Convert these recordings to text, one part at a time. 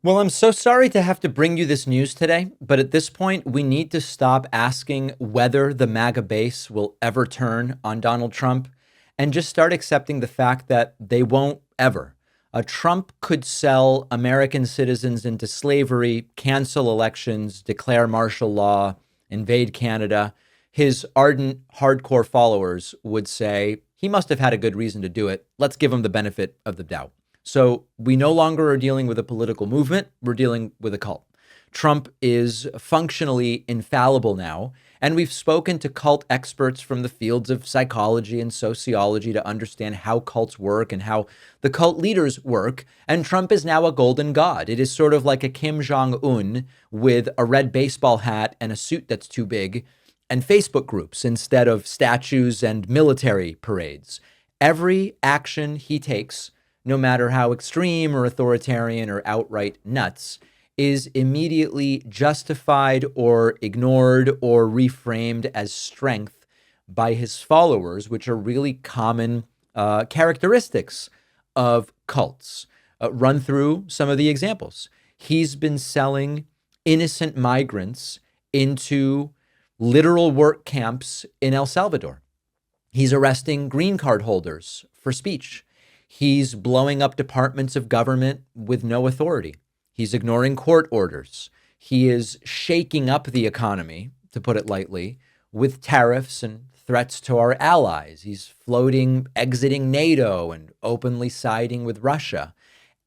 Well, I'm so sorry to have to bring you this news today, but at this point, we need to stop asking whether the MAGA base will ever turn on Donald Trump and just start accepting the fact that they won't ever. Trump could sell American citizens into slavery, cancel elections, declare martial law, invade Canada. His ardent, hardcore followers would say he must have had a good reason to do it. Let's give him the benefit of the doubt. So we no longer are dealing with a political movement. We're dealing with a cult. Trump is functionally infallible now. And we've spoken to cult experts from the fields of psychology and sociology to understand how cults work and how the cult leaders work. And Trump is now a golden god. It is sort of like a Kim Jong-un with a red baseball hat and a suit that's too big and Facebook groups instead of statues and military parades. Every action he takes, no matter how extreme or authoritarian or outright nuts, is immediately justified or ignored or reframed as strength by his followers, which are really common characteristics of cults. Run through some of the examples. He's been selling innocent migrants into literal work camps in El Salvador. He's arresting green card holders for speech. He's blowing up departments of government with no authority. He's ignoring court orders. He is shaking up the economy, to put it lightly, with tariffs and threats to our allies. He's floating exiting NATO and openly siding with Russia,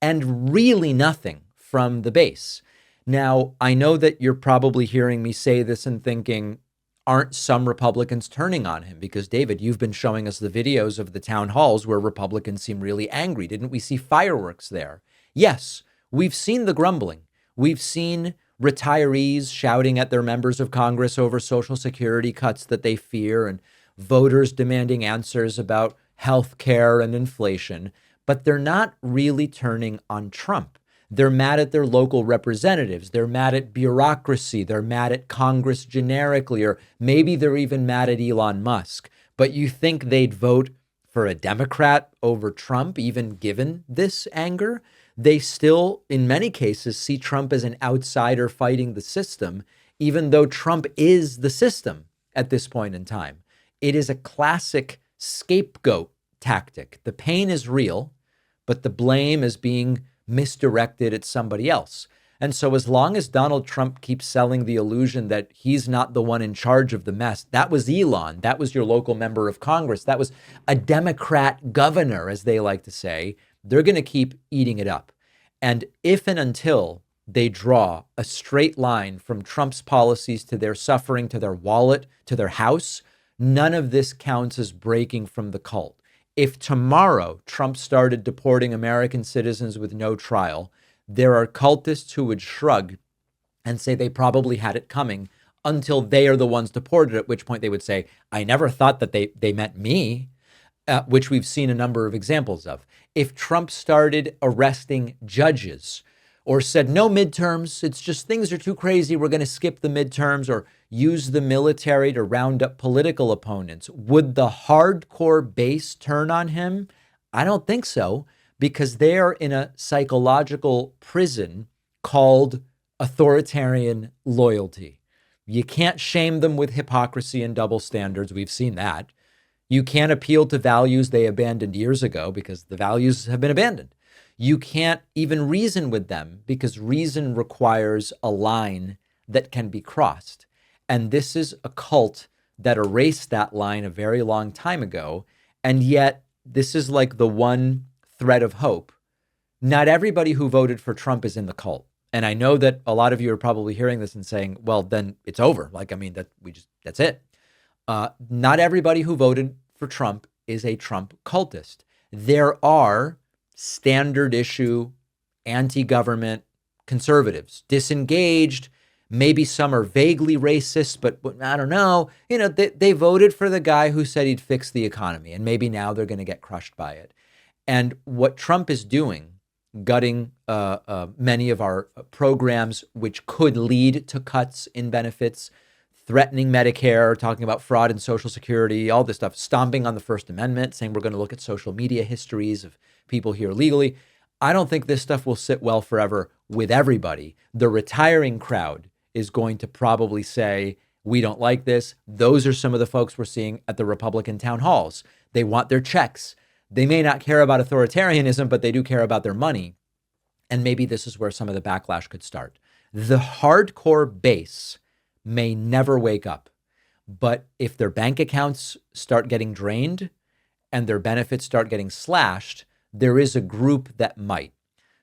and really nothing from the base. Now, I know that you're probably hearing me say this and thinking, aren't some Republicans turning on him? Because, David, you've been showing us the videos of the town halls where Republicans seem really angry. Didn't we see fireworks there? Yes, we've seen the grumbling. We've seen retirees shouting at their members of Congress over Social Security cuts that they fear and voters demanding answers about health care and inflation. But they're not really turning on Trump. They're mad at their local representatives. They're mad at bureaucracy. They're mad at Congress generically, or maybe they're even mad at Elon Musk. But you think they'd vote for a Democrat over Trump, even given this anger? They still, in many cases, see Trump as an outsider fighting the system, even though Trump is the system at this point in time. It is a classic scapegoat tactic. The pain is real, but the blame is being misdirected at somebody else. And so as long as Donald Trump keeps selling the illusion that he's not the one in charge of the mess, that was Elon, that was your local member of Congress, that was a Democrat governor, as they like to say, they're going to keep eating it up. And if and until they draw a straight line from Trump's policies to their suffering, to their wallet, to their house, none of this counts as breaking from the cult. If tomorrow Trump started deporting American citizens with no trial, there are cultists who would shrug and say they probably had it coming until they are the ones deported, at which point they would say, I never thought that they meant me, which we've seen a number of examples of. If Trump started arresting judges or said no midterms, it's just things are too crazy, we're going to skip the midterms, or use the military to round up political opponents, would the hardcore base turn on him? I don't think so, because they're in a psychological prison called authoritarian loyalty. You can't shame them with hypocrisy and double standards. We've seen that. You can't appeal to values they abandoned years ago because the values have been abandoned. You can't even reason with them because reason requires a line that can be crossed. And this is a cult that erased that line a very long time ago. And yet this is like the one thread of hope. Not everybody who voted for Trump is in the cult. And I know that a lot of you are probably hearing this and saying, well, then it's over. Like, I mean, that's it. Not everybody who voted for Trump is a Trump cultist. There are standard issue, anti-government conservatives, disengaged. Maybe some are vaguely racist, but I don't know. You know, they voted for the guy who said he'd fix the economy, and maybe now they're going to get crushed by it. And what Trump is doing, gutting many of our programs, which could lead to cuts in benefits, threatening Medicare, talking about fraud in Social Security, all this stuff, stomping on the First Amendment, saying we're going to look at social media histories of people here legally. I don't think this stuff will sit well forever with everybody. The retiring crowd is going to probably say, we don't like this. Those are some of the folks we're seeing at the Republican town halls. They want their checks. They may not care about authoritarianism, but they do care about their money. And maybe this is where some of the backlash could start. The hardcore base may never wake up. But if their bank accounts start getting drained and their benefits start getting slashed, there is a group that might.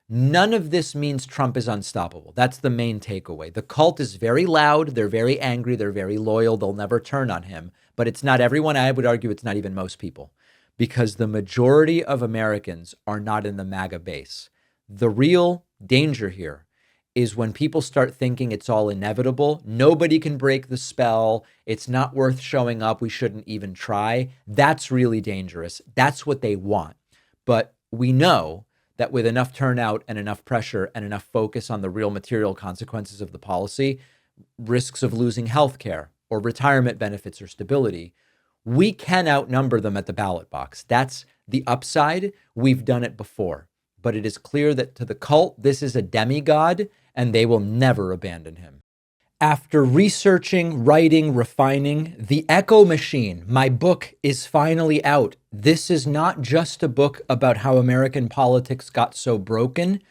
None of this means Trump is unstoppable. That's the main takeaway. The cult is very loud. They're very angry. They're very loyal. They'll never turn on him. But it's not everyone. I would argue it's not even most people, because the majority of Americans are not in the MAGA base. The real danger here is when people start thinking it's all inevitable. Nobody can break the spell. It's not worth showing up. We shouldn't even try. That's really dangerous. That's what they want. But we know that with enough turnout and enough pressure and enough focus on the real material consequences of the policy, risks of losing health care or retirement benefits or stability, we can outnumber them at the ballot box. That's the upside. We've done it before. But it is clear that to the cult, this is a demigod, and they will never abandon him. After researching, writing, refining, The Echo Machine, my book, is finally out. This is not just a book about how American politics got so broken.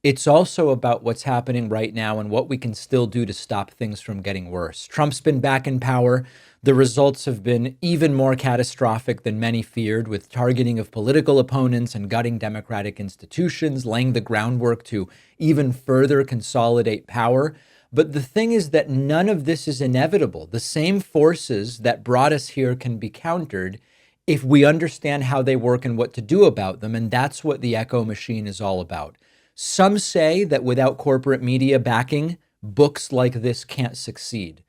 It's also about what's happening right now and what we can still do to stop things from getting worse. Trump's been back in power. The results have been even more catastrophic than many feared, with targeting of political opponents and gutting democratic institutions, laying the groundwork to even further consolidate power. But the thing is that none of this is inevitable. The same forces that brought us here can be countered if we understand how they work and what to do about them. And that's what the Echo Machine is all about. Some say that without corporate media backing, books like this can't succeed.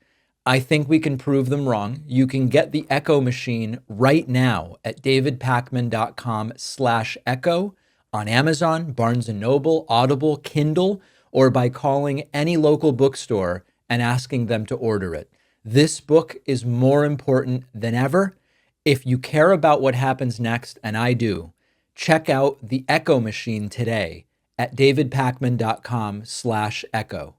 I think we can prove them wrong. You can get The Echo Machine right now at davidpakman.com/echo on Amazon, Barnes & Noble, Audible, Kindle, or by calling any local bookstore and asking them to order it. This book is more important than ever. If you care about what happens next, and I do, check out The Echo Machine today at davidpakman.com/echo.